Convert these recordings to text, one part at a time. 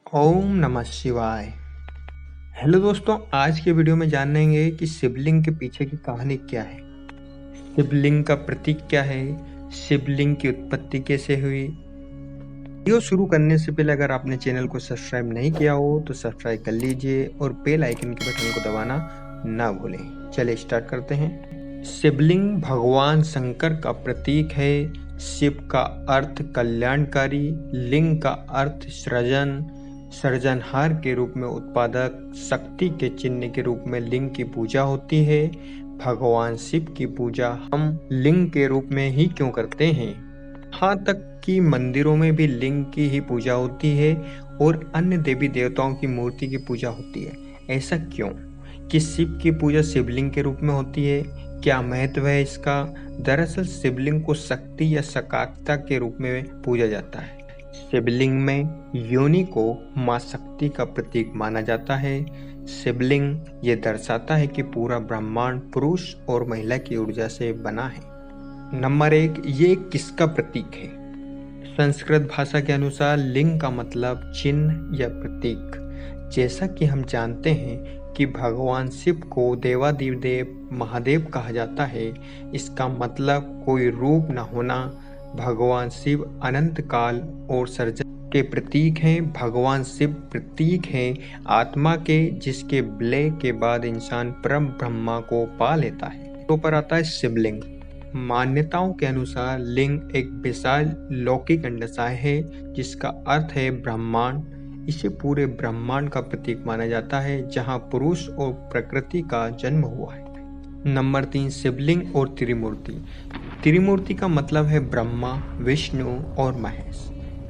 ओम नमः शिवाय। हेलो दोस्तों, आज के वीडियो में जानेंगे कि शिवलिंग के पीछे की कहानी क्या है, शिवलिंग का प्रतीक क्या है, शिवलिंग की उत्पत्ति कैसे हुई। वीडियो शुरू करने से पहले अगर आपने चैनल को सब्सक्राइब नहीं किया हो तो सब्सक्राइब कर लीजिए और बेल आइकन के बटन को दबाना ना भूलें। चलिए स्टार्ट करते हैं। शिवलिंग भगवान शंकर का प्रतीक है। शिव का अर्थ कल्याणकारी, लिंग का अर्थ सृजन, सृजनहार के रूप में उत्पादक, शक्ति के चिन्ह के रूप में लिंग की पूजा होती है। भगवान शिव की पूजा हम लिंग के रूप में ही क्यों करते हैं? यहाँ तक कि मंदिरों में भी लिंग की ही पूजा होती है और अन्य देवी देवताओं की मूर्ति की पूजा होती है। ऐसा क्यों कि शिव की पूजा शिवलिंग के रूप में होती है? क्या महत्व है इसका? दरअसल शिवलिंग को शक्ति या सकारात्मकता के रूप में पूजा जाता है। शिवलिंग में योनि को मां शक्ति का प्रतीक माना जाता है। शिवलिंग ये दर्शाता है कि पूरा ब्रह्मांड पुरुष और महिला की ऊर्जा से बना है। नंबर 1, ये किसका प्रतीक है? संस्कृत भाषा के अनुसार लिंग का मतलब चिन्ह या प्रतीक। जैसा कि हम जानते हैं कि भगवान शिव को देवाधिदेव महादेव कहा जाता है, इसका मतलब कोई रूप न होना। भगवान शिव अनंत काल और सृजन के प्रतीक हैं। भगवान शिव प्रतीक हैं आत्मा के, जिसके विलय के बाद इंसान परम ब्रह्मा को पा लेता है। तो पर आता है शिवलिंग। मान्यताओं के अनुसार लिंग एक विशाल लौकिक अंडाशय है जिसका अर्थ है ब्रह्मांड। इसे पूरे ब्रह्मांड का प्रतीक माना जाता है जहां पुरुष और प्रकृति का जन्म हुआ है। नंबर 3, शिवलिंग और त्रिमूर्ति। त्रिमूर्ति का मतलब है ब्रह्मा, विष्णु और महेश।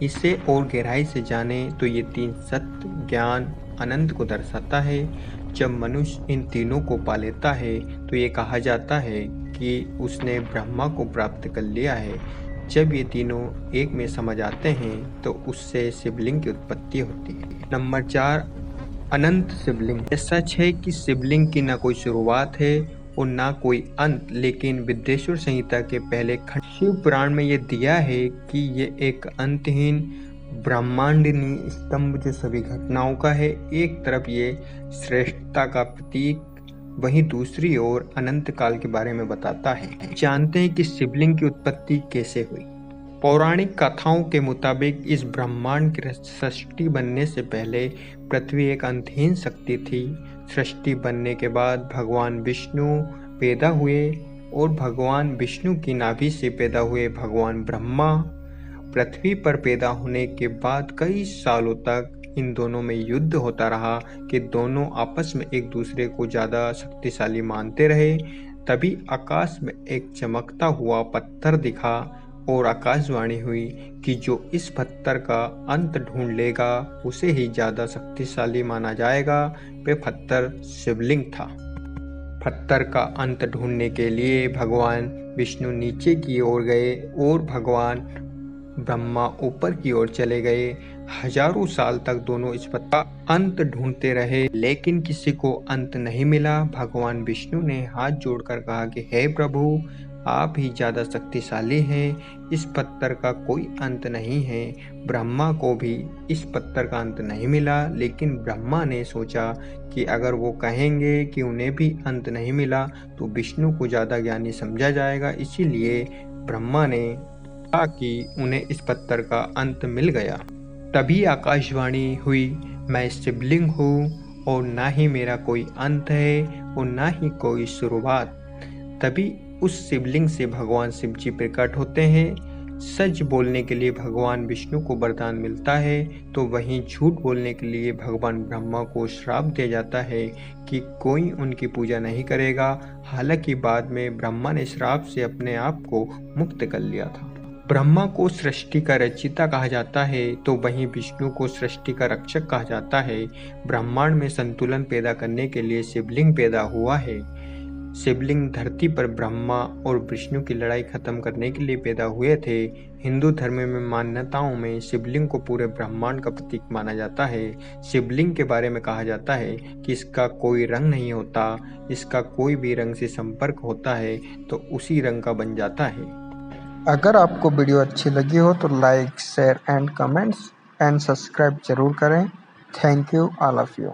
इसे और गहराई से जाने तो ये तीन सत्य, ज्ञान, अनंत को दर्शाता है। जब मनुष्य इन तीनों को पा लेता है तो ये कहा जाता है कि उसने ब्रह्मा को प्राप्त कर लिया है। जब ये तीनों एक में समझ आते हैं तो उससे शिवलिंग की उत्पत्ति होती है। नंबर 4, अनंत शिवलिंग। यह सच है कि शिवलिंग की न कोई शुरुआत है और ना कोई अंत, लेकिन विद्येश्वर संहिता के पहले खंड शिव पुराण में ये दिया है कि ये एक अंतहीन ब्रह्मांडीय स्तंभ जो सभी घटनाओं का है। एक तरफ ये श्रेष्ठता का प्रतीक, वहीं दूसरी ओर अनंत काल के बारे में बताता है। जानते हैं कि शिवलिंग की उत्पत्ति कैसे हुई। पौराणिक कथाओं के मुताबिक इस ब्रह्मांड की सृष्टि बनने से पहले पृथ्वी एक अंतहीन शक्ति थी। सृष्टि बनने के बाद भगवान विष्णु पैदा हुए और भगवान विष्णु की नाभि से पैदा हुए भगवान ब्रह्मा। पृथ्वी पर पैदा होने के बाद कई सालों तक इन दोनों में युद्ध होता रहा कि दोनों आपस में एक दूसरे को ज्यादा शक्तिशाली मानते रहे। तभी आकाश में एक चमकता हुआ पत्थर दिखा और आकाशवाणी हुई कि जो इस पत्थर का अंत ढूंढ लेगा उसे ही ज्यादा शक्तिशाली माना जाएगा। वह पत्थर शिवलिंग था। पत्थर का अंत ढूंढने के लिए भगवान विष्णु नीचे की ओर गए और भगवान ब्रह्मा ऊपर की ओर चले गए। हजारों साल तक दोनों इस पत्थर का अंत ढूंढते रहे, लेकिन किसी को अंत नहीं मिला। भगवान विष्णु ने हाथ जोड़कर कहा कि हे प्रभु, आप ही ज्यादा शक्तिशाली हैं, इस पत्थर का कोई अंत नहीं है। ब्रह्मा को भी इस पत्थर का अंत नहीं मिला, लेकिन ब्रह्मा ने सोचा कि अगर वो कहेंगे कि उन्हें भी अंत नहीं मिला तो विष्णु को ज्यादा ज्ञानी समझा जाएगा। इसीलिए ब्रह्मा ने कहा कि उन्हें इस पत्थर का अंत मिल गया। तभी आकाशवाणी हुई, मैं शिवलिंग हूँ और ना ही मेरा कोई अंत है और ना ही कोई शुरुआत। तभी उस शिवलिंग से भगवान शिव जी प्रकट होते हैं। सच बोलने के लिए भगवान विष्णु को वरदान मिलता है तो वहीं झूठ बोलने के लिए भगवान ब्रह्मा को श्राप दिया जाता है कि कोई उनकी पूजा नहीं करेगा। हालांकि बाद में ब्रह्मा ने श्राप से अपने आप को मुक्त कर लिया था। ब्रह्मा को सृष्टि का रचयिता कहा जाता है तो वहीं विष्णु को सृष्टि का रक्षक कहा जाता है। ब्रह्मांड में संतुलन पैदा करने के लिए शिवलिंग पैदा हुआ है। शिवलिंग धरती पर ब्रह्मा और विष्णु की लड़ाई खत्म करने के लिए पैदा हुए थे। हिंदू धर्म में मान्यताओं में शिवलिंग को पूरे ब्रह्मांड का प्रतीक माना जाता है। शिवलिंग के बारे में कहा जाता है कि इसका कोई रंग नहीं होता, इसका कोई भी रंग से संपर्क होता है तो उसी रंग का बन जाता है। अगर आपको वीडियो अच्छी लगी हो तो like, share and comments and subscribe जरूर करें। Thank you all of you.